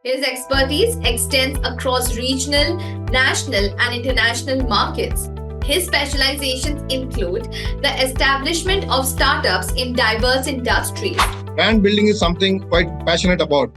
His expertise extends across regional, national, and international markets. His specializations include the establishment of startups in diverse industries. Brand building is something quite passionate about.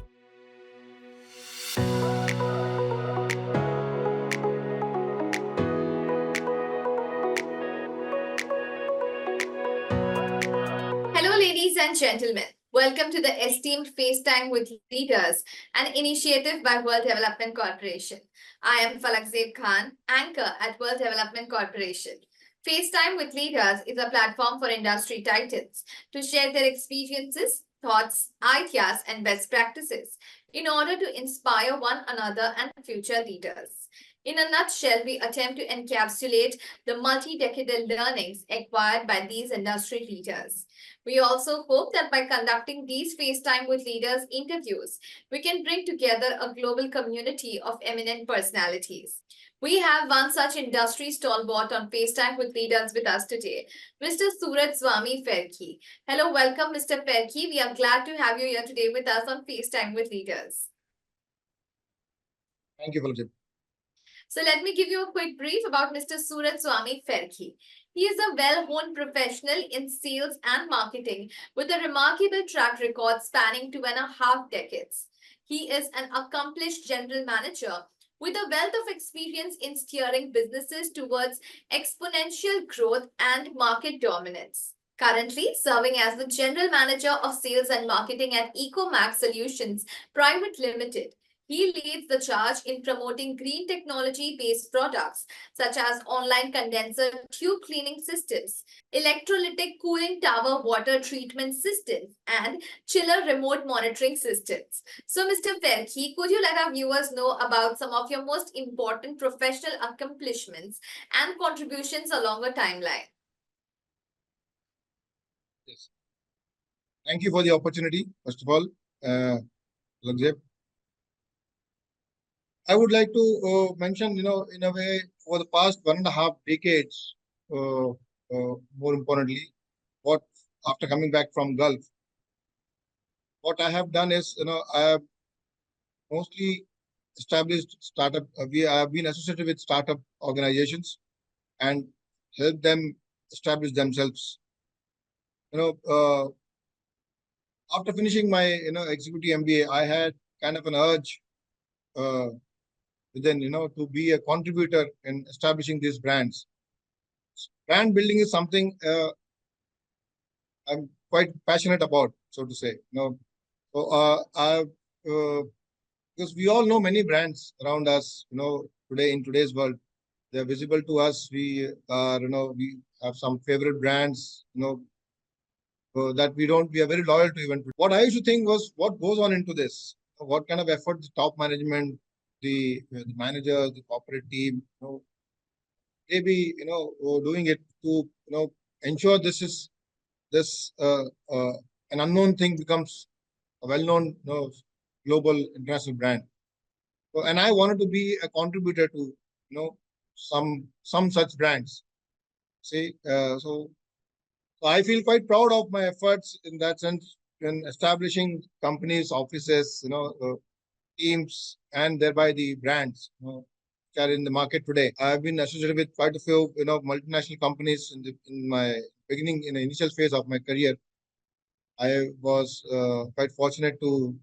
Hello, ladies and gentlemen. Welcome to the esteemed FaceTime with Leaders, an initiative by World Development Corporation. I am Falakzeb Khan, anchor at World Development Corporation. FaceTime with Leaders is a platform for industry titans to share their experiences, thoughts, ideas, and best practices in order to inspire one another and future leaders. In a nutshell, we attempt to encapsulate the multi-decadal learnings acquired by these industry leaders. We also hope that by conducting these FaceTime with Leaders interviews, we can bring together a global community of eminent personalities. We have one such industry stalwart on FaceTime with Leaders with us today, Mr. Suraj Swami Ferkhi. Hello, welcome, Mr. Ferkhi. We are glad to have you here today with us on FaceTime with Leaders. Thank you, Falakzeb. So let me give you a quick brief about Mr. Suraj Swami Ferkhi. He is a well-known professional in sales and marketing with a remarkable track record spanning 2.5 decades. He is an accomplished general manager with a wealth of experience in steering businesses towards exponential growth and market dominance. Currently serving as the general manager of sales and marketing at Ecomax Solutions Private Limited. He leads the charge in promoting green technology-based products such as online condenser tube cleaning systems, electrolytic cooling tower water treatment systems, and chiller remote monitoring systems. So, Mr. Ferkhi, could you let our viewers know about some of your most important professional accomplishments and contributions along a timeline? Yes. Thank you for the opportunity, first of all, Falakzeb. I would like to mention, in a way, over the past 1.5 decades, more importantly, after coming back from Gulf, what I have done is, I have mostly established startup. I have been associated with startup organizations and helped them establish themselves. After finishing my, Executive MBA, I had kind of an urge within, to be a contributor in establishing these brands. Brand building is something I'm quite passionate about, so to say. Because we all know many brands around us, today in today's world, they're visible to us. We are, we have some favorite brands, that we are very loyal to even. What I used to think was what goes on into this, what kind of effort the top management, the managers, the corporate team, they be, doing it to, ensure this an unknown thing becomes a well-known, global international brand. So, and I wanted to be a contributor to, some such brands. So I feel quite proud of my efforts in that sense in establishing companies, offices, teams, and thereby the brands which are in the market today. I've been associated with quite a few, multinational companies in my beginning, in the initial phase of my career. I was quite fortunate to,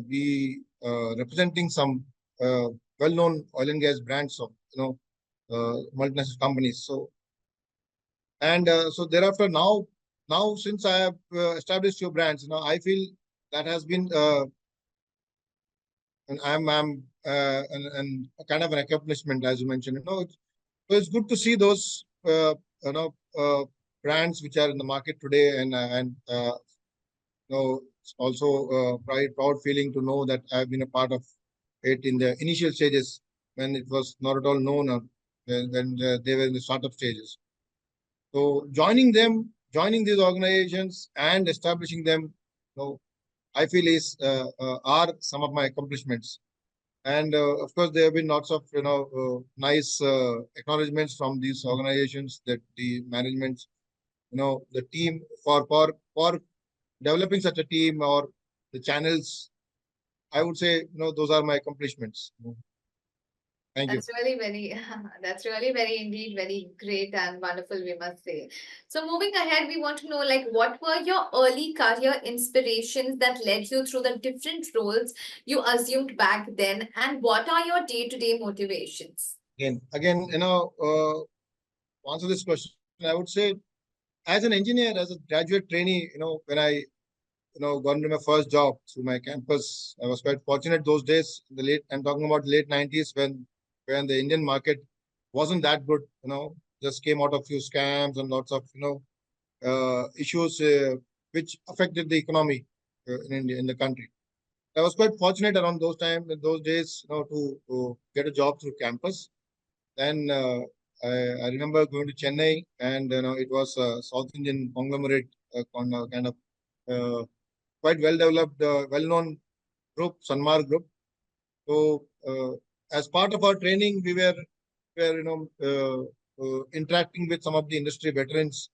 be representing some well-known oil and gas brands of, multinational companies. So, and so thereafter, now since I have established your brands, I feel that has been and I'm and kind of an accomplishment, as you mentioned. So it's good to see those brands which are in the market today, and it's also proud feeling to know that I've been a part of it in the initial stages when it was not at all known, when they were in the startup stages. So joining these organizations and establishing them, I feel are some of my accomplishments. And of course, there have been lots of nice acknowledgements from these organizations, that the management, the team for developing such a team, or the channels I would say, those are my accomplishments. Thank you. That's really very, that's really very indeed very great and wonderful, we must say. So moving ahead, we want to know like what were your early career inspirations that led you through the different roles you assumed back then, and what are your day-to-day motivations? Again, to answer this question, I would say, as an engineer, as a graduate trainee, when I, got into my first job through my campus, I was quite fortunate those days. In the late, I'm talking about late 90s, when the Indian market wasn't that good. Just came out of few scams and lots of issues which affected the economy in India, in the country. I was quite fortunate around those time, in those days, to get a job through campus. Then I remember going to Chennai, and it was a South Indian conglomerate, kind of uh, quite well developed, well-known group, Sanmar Group. So as part of our training, we were interacting with some of the industry veterans,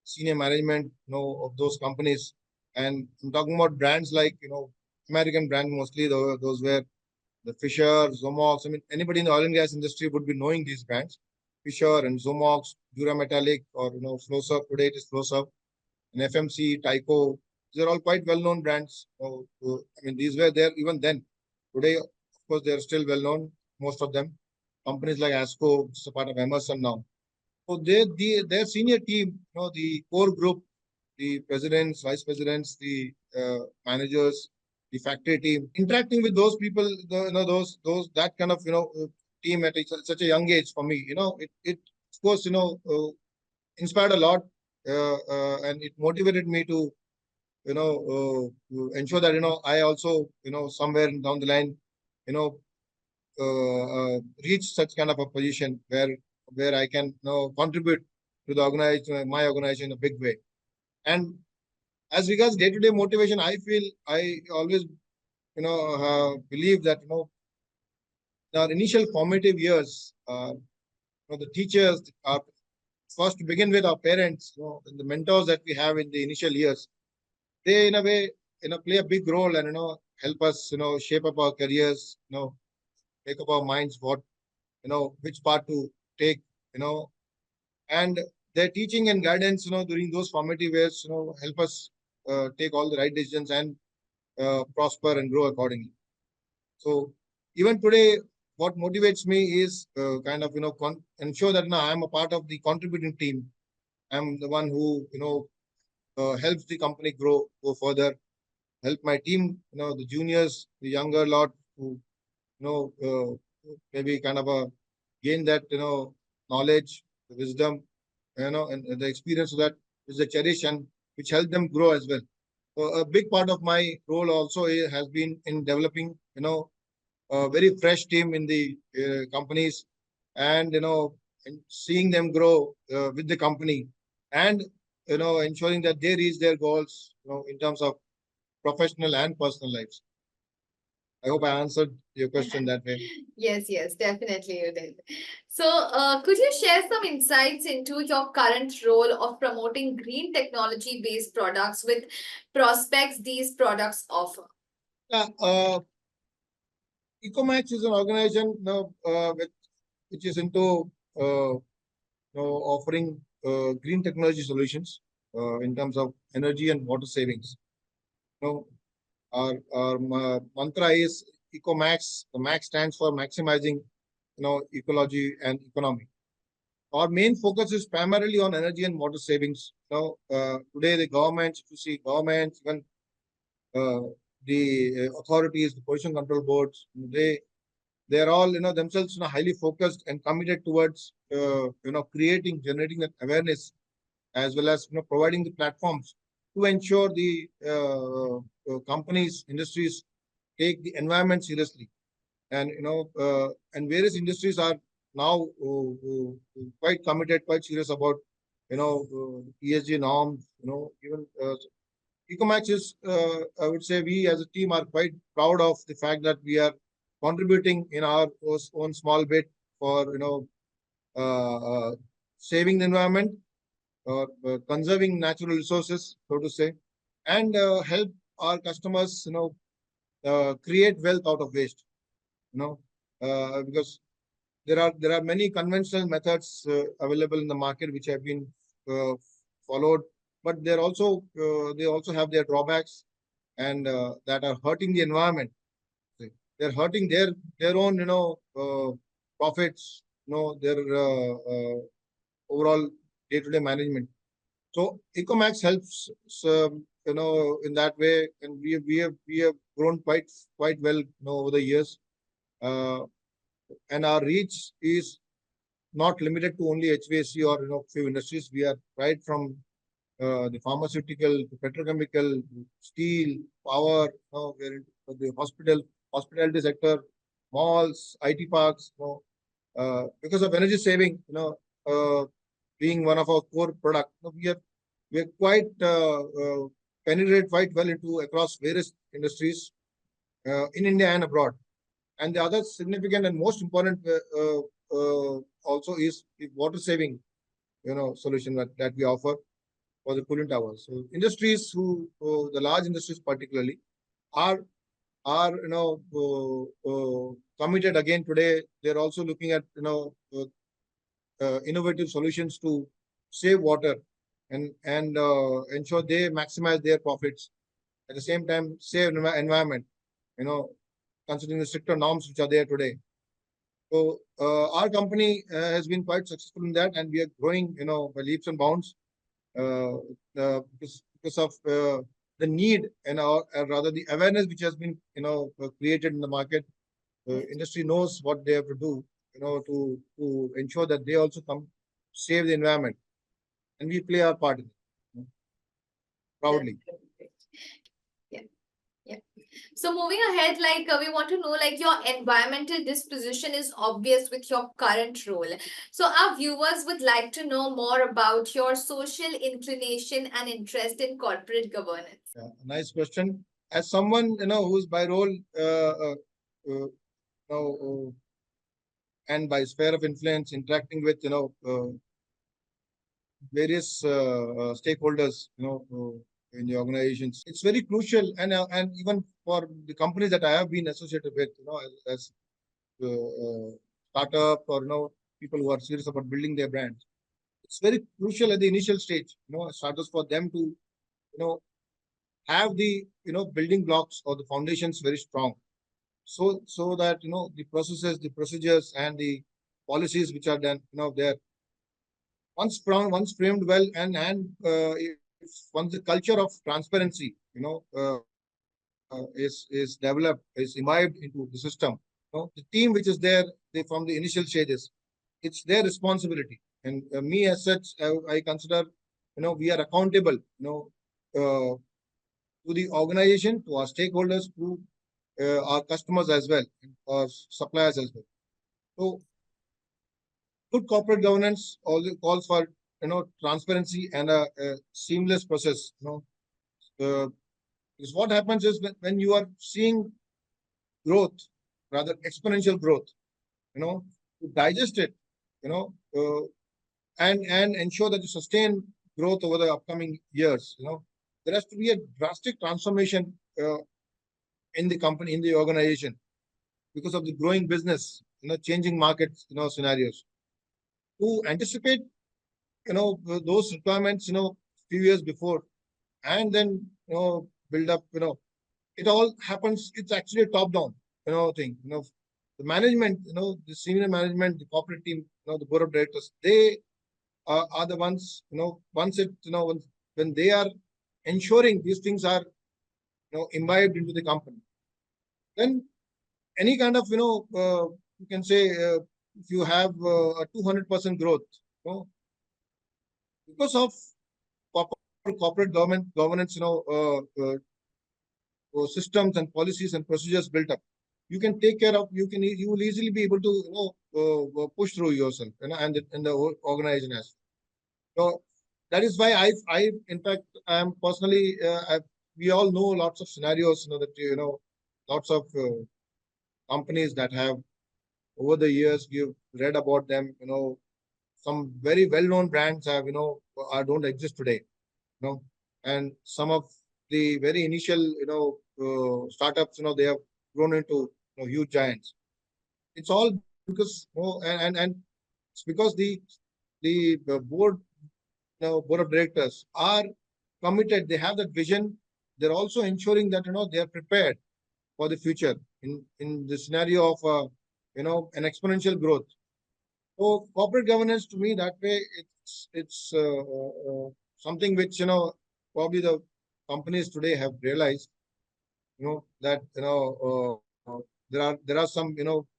senior management, of those companies. And I'm talking about brands like, American brand mostly, those were the Fisher, Zomox. I mean, anybody in the oil and gas industry would be knowing these brands. Fisher and Zomox, Dura Metallic, or, Flowserve. Today it is Flowserve. And FMC, Tyco. These are all quite well-known brands. I mean, these were there even then. Today, of course, they are still well-known, most of them. Companies like ASCO, which is a part of Emerson now. So their senior team, the core group, the presidents, vice presidents, the managers, the factory team, interacting with those people, those that kind of team at such a young age for me, it of course inspired a lot, and it motivated me to to ensure that I also somewhere down the line you know reach such kind of a position where I can contribute to the organization, my organization in a big way. And as regards day-to-day motivation, I feel I always believe that in our initial formative years, the teachers are first to begin with our parents, and the mentors that we have in the initial years. They in a way play a big role and help us shape up our careers, make up our minds what which part to take, and their teaching and guidance during those formative years help us take all the right decisions and prosper and grow accordingly. So even today, what motivates me is kind of ensure that I am a part of the contributing team. I'm the one who helps the company go further, help my team, the juniors, the younger lot who maybe kind of gain that knowledge, the wisdom, and the experience of that is a cherish and which help them grow as well. So a big part of my role also has been in developing a very fresh team in the companies, and and seeing them grow with the company, and ensuring that they reach their goals in terms of professional and personal lives. I hope I answered your question that way. Yes, yes, definitely you did. So, could you share some insights into your current role of promoting green technology-based products with prospects these products offer? Yeah, Ecomax is an organization which is into offering green technology solutions in terms of energy and water savings. Our mantra is Ecomax. The Max stands for maximizing ecology and economy. Our main focus is primarily on energy and water savings. Today the governments, if you see governments, even the authorities, the pollution control boards, they are all themselves highly focused and committed towards generating that awareness, as well as providing the platforms to ensure the companies, industries take the environment seriously. And and various industries are now quite committed, quite serious about ESG norms. Even Ecomax is, I would say, we as a team are quite proud of the fact that we are contributing in our own small bit for uh, uh, saving the environment or conserving natural resources, so to say, and help our customers, create wealth out of waste. Because there are many conventional methods available in the market which have been uh, followed, but they also have their drawbacks, and that are hurting the environment. They're hurting their own profits, their overall day-to-day management. So Ecomax helps, in that way, and we have grown quite well, over the years, uh, and our reach is not limited to only HVAC or few industries. We are right from the pharmaceutical, to petrochemical, steel, power. We're into the hospitality sector, malls, IT parks. Because of energy saving, being one of our core product, we are quite penetrate quite well into across various industries in India and abroad. And the other significant and most important also is the water saving, solution that we offer for the cooling towers. So industries the large industries particularly, are committed again today. They're also looking at innovative solutions to save water, and ensure they maximize their profits, at the same time save environment, you know, considering the stricter norms which are there today. So our company has been quite successful in that, and we are growing, by leaps and bounds, because of the need, and rather the awareness which has been, created in the market. Industry knows what they have to do, to ensure that they also come save the environment, and we play our part in it, proudly. Yeah. Yeah. So moving ahead, we want to know, your environmental disposition is obvious with your current role. So our viewers would like to know more about your social inclination and interest in corporate governance. Yeah, nice question. As someone, who's by role, and by sphere of influence, interacting with, various stakeholders, in the organizations, it's very crucial, and even for the companies that I have been associated with, as startup, or people who are serious about building their brands. It's very crucial at the initial stage, starters, for them to, have the, building blocks or the foundations very strong, so that the processes, the procedures, and the policies which are done, there, once framed well, if once the culture of transparency, is developed, is imbibed into the system, the team which is there, from the initial stages, it's their responsibility. And me as such, I consider, we are accountable, to the organization, to our stakeholders, to our customers as well, our suppliers as well. So good corporate governance also calls for, transparency and a seamless process. Because what happens is, when you are seeing growth, rather exponential growth, to digest it, and ensure that you sustain growth over the upcoming years, there has to be a drastic transformation in the company, in the organization, because of the growing business, changing market, scenarios. To anticipate, those requirements, few years before, and then, build up, it all happens. It's actually a top down, thing. The management, the senior management, the corporate team, the board of directors, they are the ones, once it, when they are ensuring these things are, imbibed into the company, then any kind of, you can say, if you have a 200% growth, because of corporate governance, systems and policies and procedures built up, you can take care of, you will easily be able to, push through yourself, and the whole organization as well. So that is why I in fact, I'm personally, we all know lots of scenarios, that, lots of companies that have, over the years, we've read about them, some very well-known brands have, don't exist today, and some of the very initial, startups, they have grown into, huge giants. It's all because, and it's because the board of directors are committed. They have that vision. They're also ensuring that, they are prepared for the future in the scenario of, an exponential growth. So corporate governance, to me, that way, it's something which, probably the companies today have realized, that, there are some,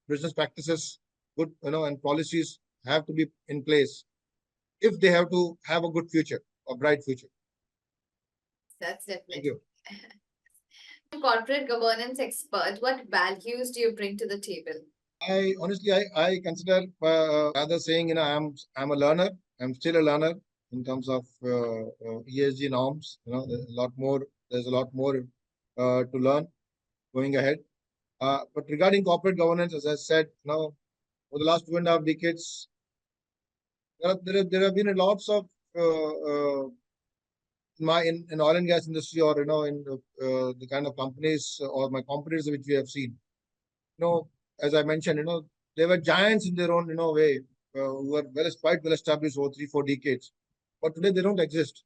business practices, good, and policies have to be in place if they have to have a good future, a bright future. That's Thank definitely. you. Corporate governance expert, what values do you bring to the table? I honestly, I consider, rather saying, I'm a learner. I'm still a learner in terms of ESG norms. There's a lot more to learn going ahead. But regarding corporate governance, as I said, for the last 2.5 decades, there have been lots of in oil and gas industry, or in the kind of companies or my competitors which we have seen. As I mentioned, they were giants in their own, way, who were quite well established over 3-4 decades. But today they don't exist.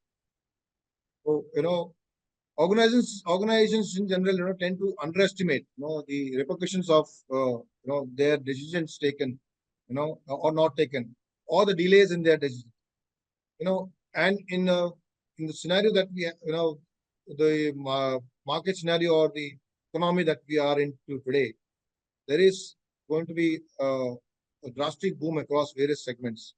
So, organizations in general, tend to underestimate, the repercussions of, their decisions taken, or not taken, or the delays in their decisions. And in the scenario that we, the market scenario or the economy that we are into today, there is going to be a drastic boom across various segments.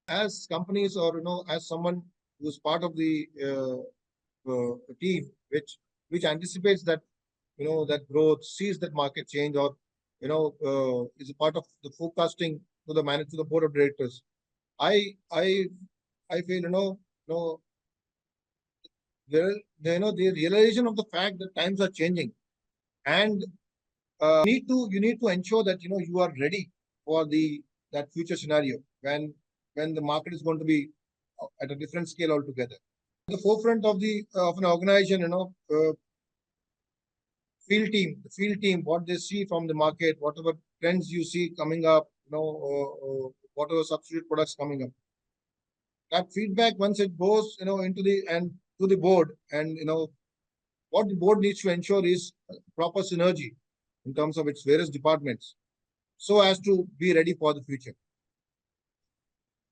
As companies, or as someone who's part of the team, which anticipates that, that growth, sees that market change, or is a part of the forecasting to the board of directors. I feel, there, the realization of the fact that times are changing, and you need to ensure that, you are ready for that future scenario when the market is going to be at a different scale altogether. At the forefront of an organization, the field team, what they see from the market, whatever trends you see coming up, whatever substitute products coming up, that feedback, once it goes, to the board, and what the board needs to ensure is proper synergy in terms of its various departments, so as to be ready for the future.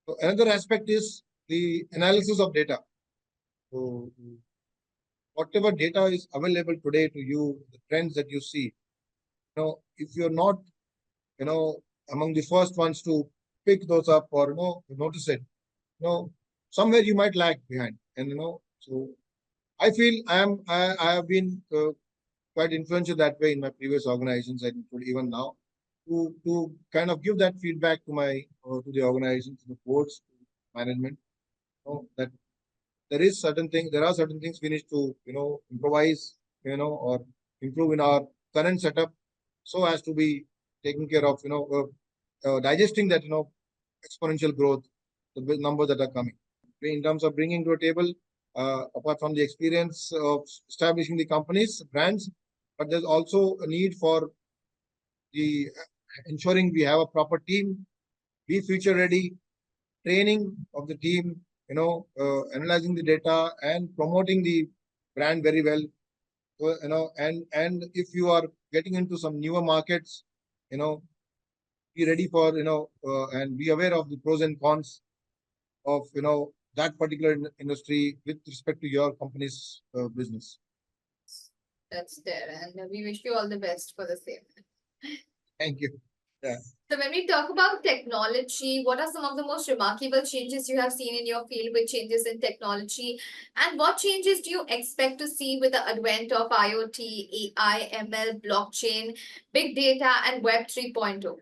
So another aspect is the analysis of data. So whatever data is available today to you, the trends that you see, if you're not, among the first ones to pick those up, or notice it, somewhere you might lag behind. And so I feel I have been quite influential that way in my previous organizations, and even now, to kind of give that feedback to the organization, to the boards, to management, that there are certain things we need to, improvise, or improve in our current setup, so as to be taking care of, digesting that, exponential growth, the big numbers that are coming. In terms of bringing to a table, apart from the experience of establishing the companies, brands, but there's also a need for the ensuring we have a proper team, be future ready, training of the team, analyzing the data and promoting the brand very well. So, and if you are getting into some newer markets, be ready for, and be aware of the pros and cons of, that particular industry with respect to your company's business. That's there, and we wish you all the best for the same. Thank you. Yeah. So when we talk about technology, what are some of the most remarkable changes you have seen in your field with changes in technology? And what changes do you expect to see with the advent of IoT, AI, ML, blockchain, big data, and Web 3.0?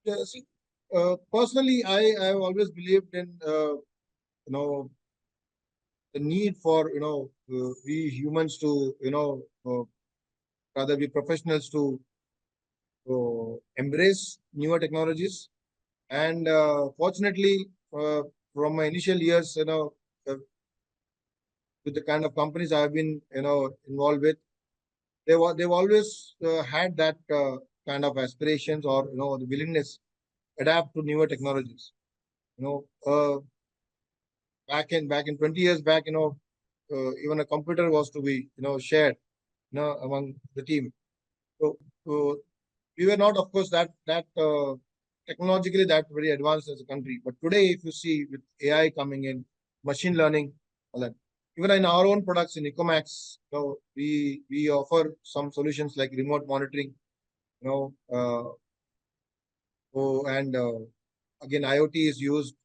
Yeah, see, personally, I have always believed in, the need for, we humans to, rather be professionals to embrace newer technologies. And fortunately, from my initial years, uh, with the kind of companies I've been, involved with, they've always had that kind of aspirations or the willingness adapt to newer technologies. You know, back in 20 years back, even a computer was to be shared among the team. So we were not, of course, that technologically that very advanced as a country. But today, if you see with AI coming in, machine learning, all that, even in our own products in Ecomax, we offer some solutions like remote monitoring, you know, and again IoT is used,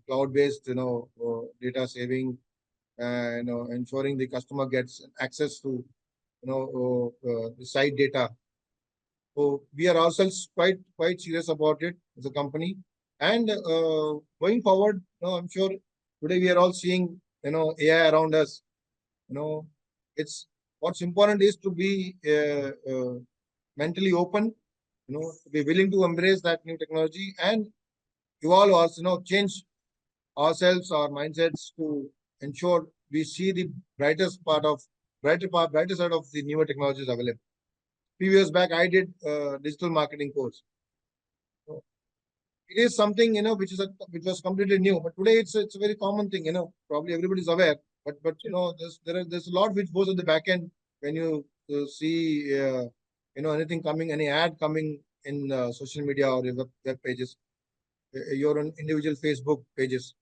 cloud-based, data saving, and ensuring the customer gets access to the site data. So we are ourselves quite serious about it as a company. And going forward, I'm sure today we are all seeing AI around us. You know, it's what's important is to be mentally open. To be willing to embrace that new technology and evolve us. Change ourselves, our mindsets to ensure we see the brighter side of the newer technologies available. Few years back, I did digital marketing course. So it is something which was completely new, but today it's a very common thing. Probably everybody's aware, but there's a lot which goes at the back end when you see anything coming, any ad coming in social media or web pages, your own individual Facebook pages.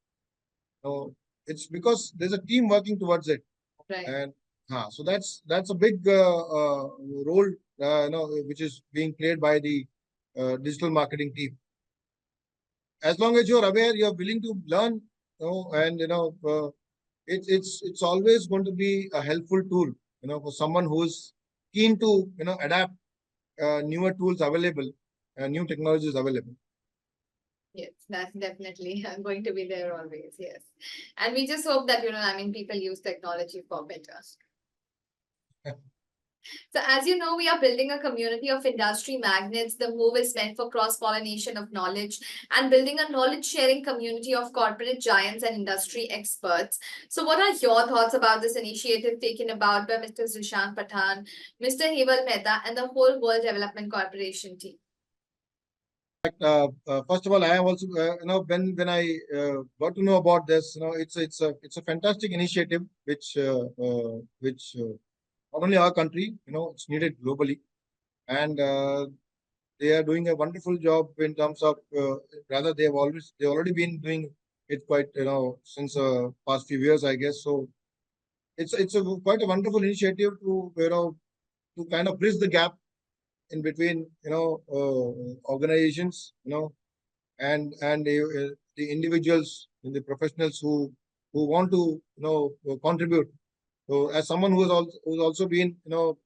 So it's because there's a team working towards it. Right. And so that's a big role, which is being played by the digital marketing team. As long as you're aware, you're willing to learn, and it's always going to be a helpful tool, for someone who's keen to adapt newer tools available, new technologies available. Yes, that's definitely going to be there always. Yes. And we just hope that, people use technology for better. So as you know, we are building a community of industry magnates. The move is meant for cross-pollination of knowledge and building a knowledge-sharing community of corporate giants and industry experts. So what are your thoughts about this initiative taken about by Mr. Zishan Pathan, Mr. Heval Mehta, and the whole World Development Corporation team? First of all, I am also, when I got to know about this, it's a fantastic initiative which not only our country, it's needed globally, and they are doing a wonderful job in terms of rather they already been doing it quite since past few years, I guess. So it's quite a wonderful initiative to to kind of bridge the gap in between organizations, and the individuals and the professionals who want to contribute. So as someone who's also been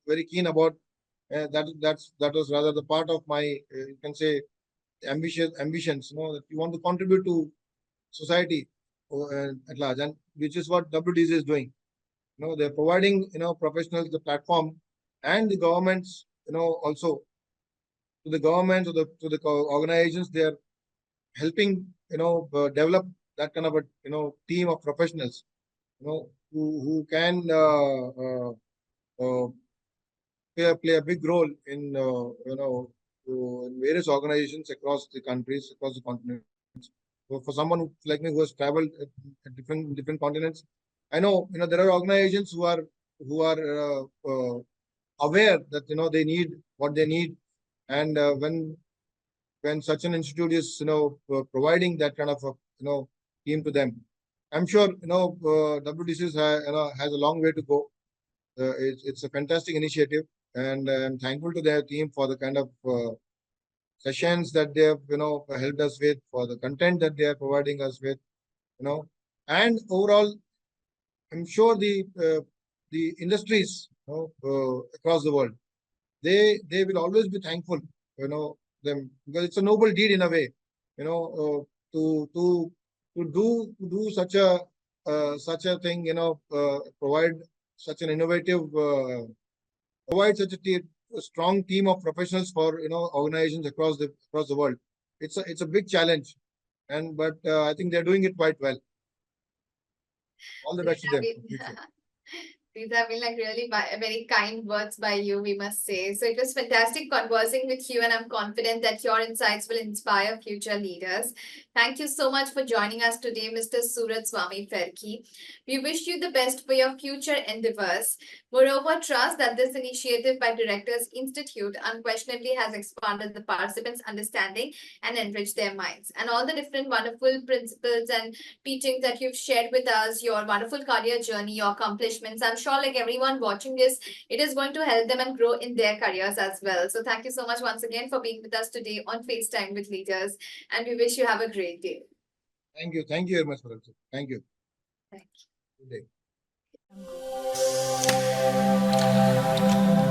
very keen about that was rather the part of my you can say ambitions, that you want to contribute to society at large, and which is what WDC is doing. They're providing professionals the platform, and the governments also, to the governments, to the organizations, they are helping develop that kind of a team of professionals who can play a big role in in various organizations across the countries, across the continents. So for someone like me who has traveled at different continents, I know there are organizations who are aware that they need what they need, and when such an institute is providing that kind of a team to them, I'm sure WDC has a long way to go. It's a fantastic initiative, and I'm thankful to their team for the kind of sessions that they have helped us with, for the content that they are providing us with, and overall, I'm sure the industries across the world, they will always be thankful, them, because it's a noble deed in a way, to do such a thing, provide such an innovative, provide such a strong team of professionals for organizations across the world. It's a big challenge, but I think they're doing it quite well. All the These best to have them been for future. these have been like really very kind words by you, we must say. So it was fantastic conversing with you, and I'm confident that your insights will inspire future leaders. Thank you so much for joining us today, Mr. Suraj Swami Ferkhi. We wish you the best for your future endeavors. Moreover, trust that this initiative by Directors Institute unquestionably has expanded the participants' understanding and enriched their minds. And all the different wonderful principles and teachings that you've shared with us, your wonderful career journey, your accomplishments. I'm sure, like everyone watching this, it is going to help them and grow in their careers as well. So, thank you so much once again for being with us today on FaceTime with Leaders. And we wish you have a great day. Thank you. Thank you very much, Faraj. Thank you. Thank Good day. you.